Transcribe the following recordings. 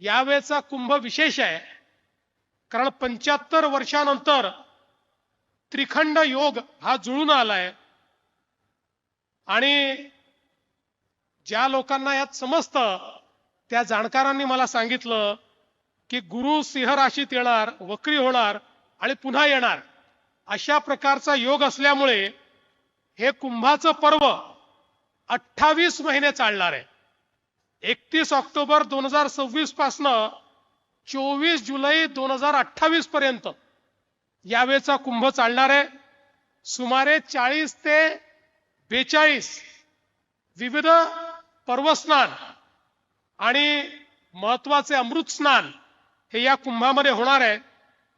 यावेळेचा कुंभ विशेष आहे, कारण 75 वर्षानंतर त्रिखंड योग हा जुळून आलाय आणि ज्या लोकांना यात समजतं त्या जाणकारांनी मला सांगितलं की गुरु सिंह राशीत येणार, वक्री होणार आणि पुन्हा येणार, अशा प्रकारचा योग असल्यामुळे हे कुंभाचं पर्व 28 महिने चालणार आहे। 31 ऑक्टोबर 2026 पासून 24 जुलै 2028 पर्यंत यावेळेचा कुंभ चालणार आहे। सुमारे 40 ते 42 विविध पर्वस्नान आणि महत्त्वाचे अमृत स्नान हे या कुंभामध्ये होणार आहे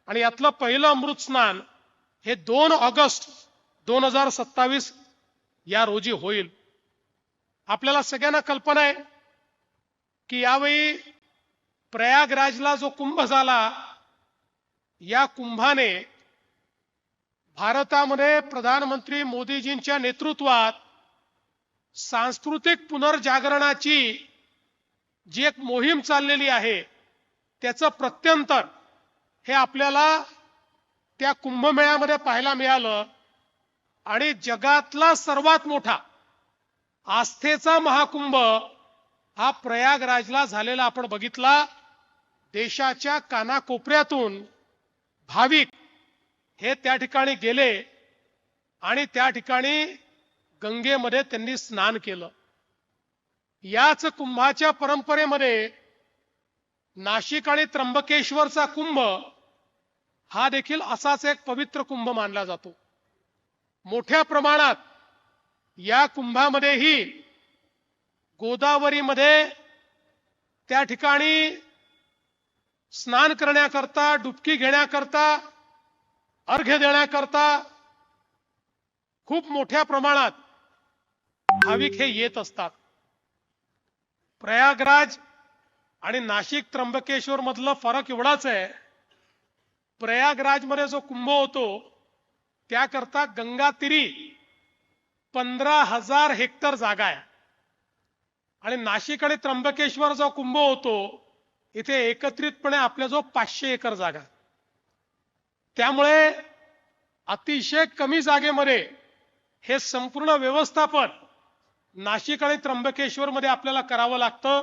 आणि यातलं पहिलं अमृत स्नान हे 2 ऑगस्ट 2027 या रोजी होईल। आपल्याला सगळ्यांना कल्पना आहे की यावेळी प्रयागराजला जो कुंभ झाला, या कुंभाने भारतामध्ये प्रधानमंत्री मोदीजींच्या नेतृत्वात सांस्कृतिक पुनर्जागरणाची जी एक मोहीम चाललेली आहे त्याचं प्रत्यंतर हे आपल्याला त्या कुंभमेळ्यामध्ये पाहायला मिळालं आणि जगातला सर्वात मोठा आस्थेचा महाकुंभ हा प्रयागराजला झालेला आपण बघितला। देशाच्या कानाकोपऱ्यातून भाविक हे त्या ठिकाणी गेले आणि त्या ठिकाणी गंगेमध्ये त्यांनी स्नान केलं। याच कुंभाच्या परंपरेमध्ये नाशिक आणि त्र्यंबकेश्वरचा कुंभ हा देखील असाच एक पवित्र कुंभ मानला जातो। मोठ्या प्रमाणात या कुंभामध्येही गोदावरीमध्ये त्या ठिकाणी स्नान करण्याकरता, डुबकी घेण्याकरता, अर्घ्य देण्याकरता खूप मोठ्या प्रमाणात भाविक हे येत असतात। प्रयागराज आणि नाशिक त्र्यंबकेश्वर मधला फरक एवढाच आहे, प्रयागराजमध्ये जो कुंभ होतो त्याकरता गंगा तीरी 15,000 हेक्टर जागा आहे आणि नाशिक आणि त्र्यंबकेश्वर जो कुंभ होतो इथे एकत्रितपणे आपल्याजवळ 500 एकर जागा। त्यामुळे अतिशय कमी जागेमध्ये हे संपूर्ण व्यवस्थापन नाशिक आणि त्र्यंबकेश्वर मध्ये आपल्याला करावं लागतं।